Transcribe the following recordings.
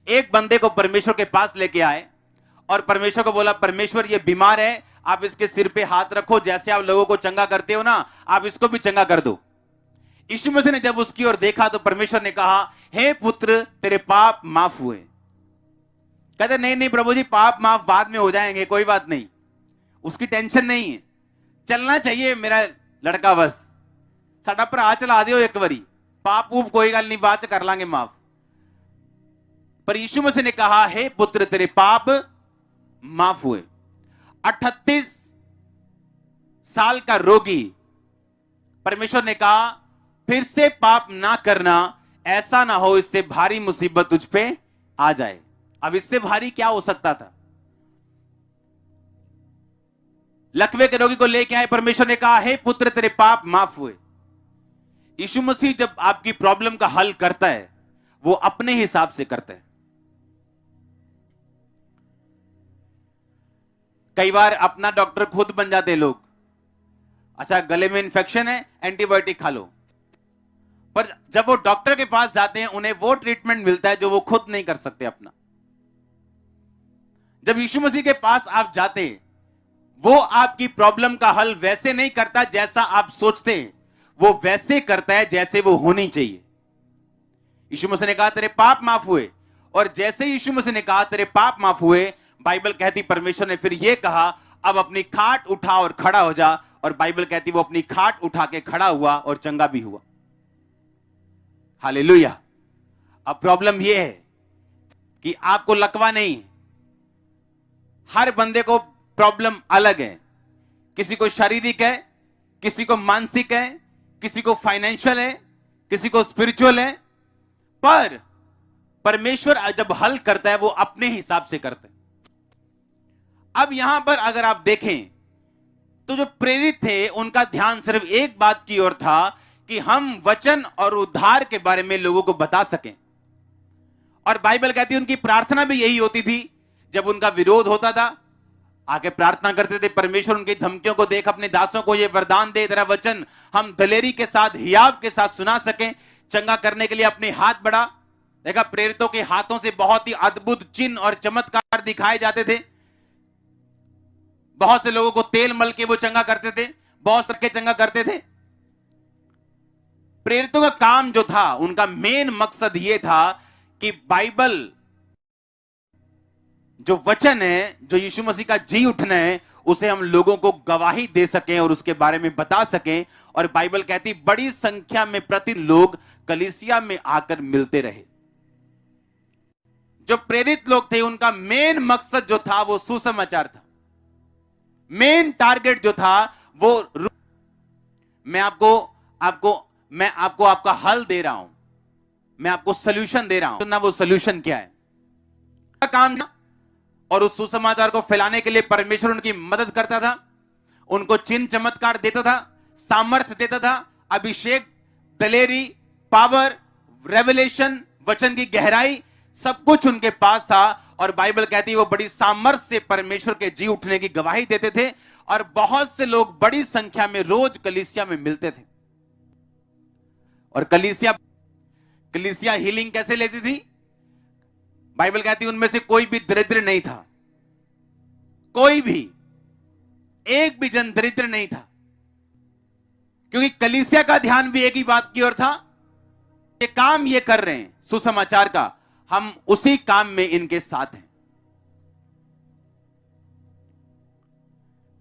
एक बंदे को परमेश्वर के पास लेके आए और परमेश्वर को बोला, परमेश्वर ये बीमार है, आप इसके सिर पे हाथ रखो, जैसे आप लोगों को चंगा करते हो ना, आप इसको भी चंगा कर दो। यीशु मसीह ने जब उसकी ओर देखा तो परमेश्वर ने कहा, हे पुत्र, तेरे पाप माफ हुए। कहते नहीं नहीं प्रभु जी, पाप माफ बाद में हो जाएंगे, कोई बात नहीं, उसकी टेंशन नहीं है, चलना चाहिए मेरा लड़का, बस साडा भरा चला दियो एक बारी, पाप ऊप कोई गल नहीं, बाद च कर लांगे माफ। पर यीशु मसीह ने कहा, हे पुत्र, तेरे पाप माफ हुए। 38 साल का रोगी, परमेश्वर ने कहा, फिर से पाप ना करना, ऐसा ना हो इससे भारी मुसीबत तुझ पे आ जाए। अब इससे भारी क्या हो सकता था? लकवे के रोगी को लेके आए, परमेश्वर ने कहा, हे पुत्र, तेरे पाप माफ हुए। यीशु मसीह जब आपकी प्रॉब्लम का हल करता है, वो अपने हिसाब से करता है। कई बार अपना डॉक्टर खुद बन जाते लोग। अच्छा, गले में इंफेक्शन है, एंटीबायोटिक खा लो। पर जब वो डॉक्टर के पास जाते हैं, उन्हें वो ट्रीटमेंट मिलता है जो वो खुद नहीं कर सकते अपना। जब यीशु मसीह के पास आप जाते हैं, वो आपकी प्रॉब्लम का हल वैसे नहीं करता जैसा आप सोचते हैं, वो वैसे करता है जैसे वो होनी चाहिए। यीशु मसीह ने कहा, तेरे पाप माफ हुए, और जैसे यीशु मसीह ने कहा तेरे पाप माफ हुए, बाइबल कहती परमेश्वर ने फिर यह कहा, अब अपनी खाट उठा और खड़ा हो जा। और बाइबल कहती वो अपनी खाट उठा के खड़ा हुआ और चंगा भी हुआ। हालेलुया। अब प्रॉब्लम यह है कि आपको लकवा नहीं है, हर बंदे को प्रॉब्लम अलग है। किसी को शारीरिक है, किसी को मानसिक है, किसी को फाइनेंशियल है, किसी को स्पिरिचुअल है। पर परमेश्वर जब हल करता है, वो अपने हिसाब से करता है। अब यहां पर अगर आप देखें तो जो प्रेरित थे, उनका ध्यान सिर्फ एक बात की ओर था कि हम वचन और उद्धार के बारे में लोगों को बता सकें। और बाइबल कहती है उनकी प्रार्थना भी यही होती थी। जब उनका विरोध होता था, आके प्रार्थना करते थे, परमेश्वर उनकी धमकियों को देख अपने दासों को यह वरदान दे, तेरा वचन हम दलेरी के साथ, हियाव के साथ सुना सकें। चंगा करने के लिए अपने हाथ बढ़ा। देखा, प्रेरितों के हाथों से बहुत ही अद्भुत चिन्ह और चमत्कार दिखाए जाते थे। बहुत से लोगों को तेल मल के वो चंगा करते थे, बहुत सबके चंगा करते थे। प्रेरितों का काम जो था, उनका मेन मकसद यह था कि बाइबल जो वचन है, जो यीशु मसीह का जी उठना है, उसे हम लोगों को गवाही दे सकें और उसके बारे में बता सकें। और बाइबल कहती बड़ी संख्या में प्रति लोग कलीसिया में आकर मिलते रहे। जो प्रेरित लोग थे, उनका मेन मकसद जो था वो सुसमाचार था। मेन टारगेट जो था वो, मैं आपको आपका हल दे रहा हूं, मैं आपको सोल्यूशन दे रहा हूं। तो ना वो सोल्यूशन क्या है, काम था। और उस सुसमाचार को फैलाने के लिए परमेश्वर उनकी मदद करता था, उनको चिन्ह चमत्कार देता था, सामर्थ्य देता था, अभिषेक, दलेरी, पावर, रेवलेशन, वचन की गहराई, सब कुछ उनके पास था। और बाइबल कहती है वो बड़ी सामर्थ्य से परमेश्वर के जी उठने की गवाही देते थे। और बहुत से लोग बड़ी संख्या में रोज कलीसिया में मिलते थे। और कलीसिया हीलिंग कैसे लेती थी? बाइबल कहती है उनमें से कोई भी दरिद्र नहीं था, कोई भी, एक भी जन दरिद्र नहीं था। क्योंकि कलीसिया का ध्यान भी एक ही बात की ओर था, ये काम ये कर रहे हैं सुसमाचार का, हम उसी काम में इनके साथ हैं।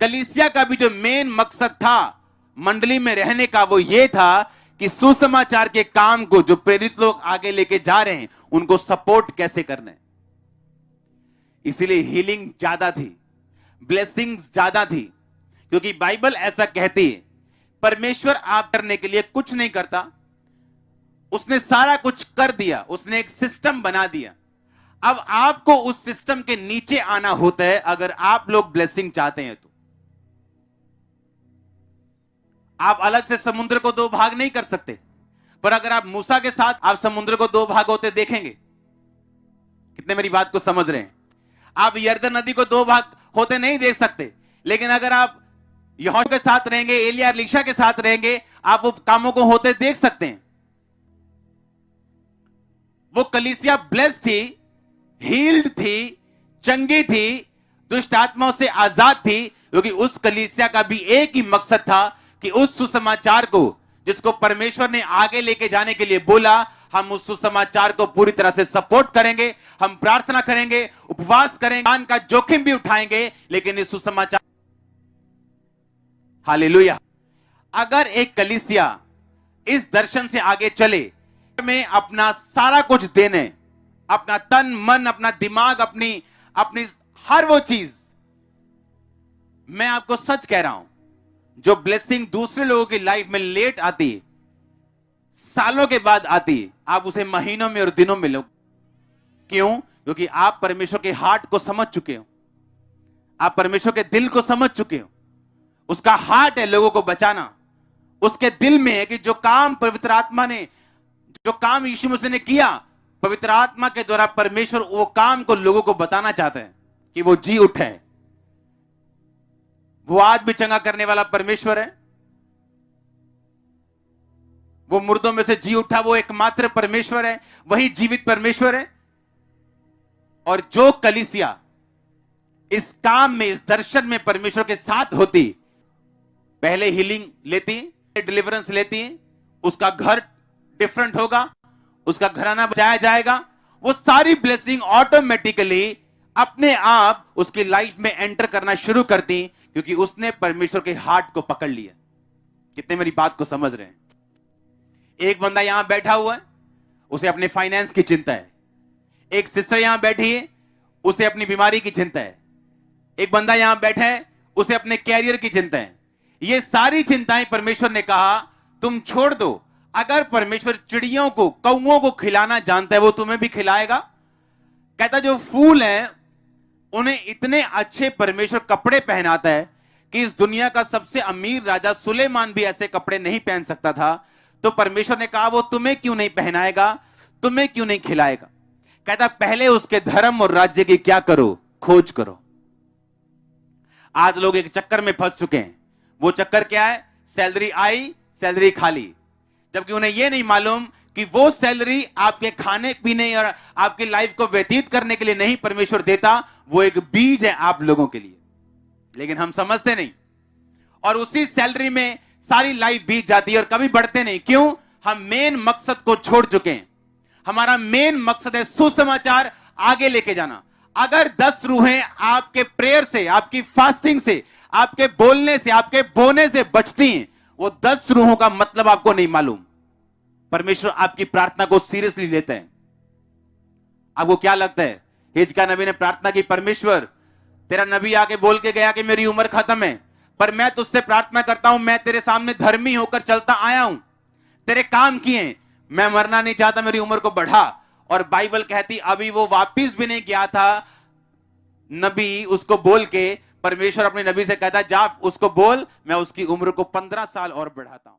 कलीसिया का भी जो मेन मकसद था मंडली में रहने का, वो ये था कि सुसमाचार के काम को जो प्रेरित लोग आगे लेके जा रहे हैं, उनको सपोर्ट कैसे करना है। इसीलिए हीलिंग ज्यादा थी, ब्लेसिंग्स ज्यादा थी। क्योंकि बाइबल ऐसा कहती है, परमेश्वर आप करने के लिए कुछ नहीं करता, उसने सारा कुछ कर दिया, उसने एक सिस्टम बना दिया। अब आपको उस सिस्टम के नीचे आना होता है अगर आप लोग ब्लेसिंग चाहते हैं। तो आप अलग से समुद्र को दो भाग नहीं कर सकते, पर अगर आप मूसा के साथ आप समुद्र को दो भाग होते देखेंगे। कितने मेरी बात को समझ रहे हैं? आप यर्दन नदी को दो भाग होते नहीं देख सकते, लेकिन अगर आप यहोशू के साथ रहेंगे, एलिया एलीशा के साथ रहेंगे, आप वो कामों को होते देख सकते हैं। वो कलीसिया ब्लेस थी हील्ड थी, चंगी थी, दुष्ट आत्माओं से आजाद थी, क्योंकि उस कलीसिया का भी एक ही मकसद था कि उस सुसमाचार को जिसको परमेश्वर ने आगे लेके जाने के लिए बोला, हम उस सुसमाचार को पूरी तरह से सपोर्ट करेंगे, हम प्रार्थना करेंगे, उपवास करेंगे, जान का जोखिम भी उठाएंगे, लेकिन इस सुसमाचार, हालेलुया। अगर एक कलीसिया इस दर्शन से आगे चले, में अपना सारा कुछ देने, अपना तन मन, अपना दिमाग, अपनी हर वो चीज, मैं आपको सच कह रहा हूं, जो ब्लेसिंग दूसरे लोगों की लाइफ में लेट आती, सालों के बाद आती, आप उसे महीनों में और दिनों में लो। क्यों? क्योंकि आप परमेश्वर के हार्ट को समझ चुके हो, आप परमेश्वर के दिल को समझ चुके हो। उसका हार्ट है लोगों को बचाना, उसके दिल में है कि जो काम पवित्र आत्मा ने, जो काम यीशु मसीह ने किया, पवित्र आत्मा के द्वारा परमेश्वर वो काम को लोगों को बताना चाहते हैं कि वो जी उठे। वो आज भी चंगा करने वाला परमेश्वर है, वो मुर्दों में से जी उठा, वो एकमात्र परमेश्वर है, वही जीवित परमेश्वर है। और जो कलीसिया इस काम में, इस दर्शन में परमेश्वर के साथ होती, पहले हीलिंग लेती, डिलीवरेंस लेती, उसका घर डिफरेंट होगा, उसका घराना बचाया जाएगा, वो सारी ब्लेसिंग ऑटोमेटिकली अपने आप उसकी लाइफ में एंटर करना शुरू करती, क्योंकि उसने परमेश्वर के हार्ट को पकड़ लिया। कितने मेरी बात को समझ रहे हैं? एक बंदा यहां बैठा हुआ है, उसे अपने फाइनेंस की चिंता है। एक सिस्टर यहां बैठी है, उसे अपनी बीमारी की चिंता है। एक बंदा यहां बैठा है, उसे अपने कैरियर की चिंता है। ये सारी चिंताएं परमेश्वर ने कहा तुम छोड़ दो। अगर परमेश्वर चिड़ियों को, कौओं को खिलाना जानता है, वो तुम्हें भी खिलाएगा। कहता जो फूल है उन्हें इतने अच्छे परमेश्वर कपड़े पहनाता है कि इस दुनिया का सबसे अमीर राजा सुलेमान भी ऐसे कपड़े नहीं पहन सकता था। तो परमेश्वर ने कहा वो तुम्हें क्यों नहीं पहनाएगा, तुम्हें क्यों नहीं खिलाएगा। कहता पहले उसके धर्म और राज्य की क्या करो, खोज करो। आज लोग एक चक्कर में फंस चुके हैं। वो चक्कर क्या है? सैलरी आई, सैलरी खाली, जबकि उन्हें यह नहीं मालूम कि वो सैलरी आपके खाने पीने और आपकी लाइफ को व्यतीत करने के लिए नहीं परमेश्वर देता, वो एक बीज है आप लोगों के लिए। लेकिन हम समझते नहीं, और उसी सैलरी में सारी लाइफ बीत जाती है और कभी बढ़ते नहीं। क्यों? हम मेन मकसद को छोड़ चुके हैं। हमारा मेन मकसद है सुसमाचार आगे लेके जाना। अगर 10 रूहें आपके प्रेयर से, आपकी फास्टिंग से, आपके बोलने से, आपके बोने से बचती हैं, वो 10 रूहों का मतलब आपको नहीं मालूम। परमेश्वर आपकी प्रार्थना को सीरियसली लेते हैं। आपको क्या लगता है? हिजकिय्याह नबी ने प्रार्थना की, परमेश्वर तेरा नबी आके बोल के गया कि मेरी उम्र खत्म है, पर मैं तुझसे प्रार्थना करता हूं, मैं तेरे सामने धर्मी होकर चलता आया हूं, तेरे काम किए, मैं मरना नहीं चाहता, मेरी उम्र को बढ़ा। और बाइबल कहती अभी वो वापिस भी नहीं गया था, नबी उसको बोल के, परमेश्वर अपने नबी से कहता जा उसको बोल मैं उसकी उम्र को 15 साल और बढ़ाता हूं।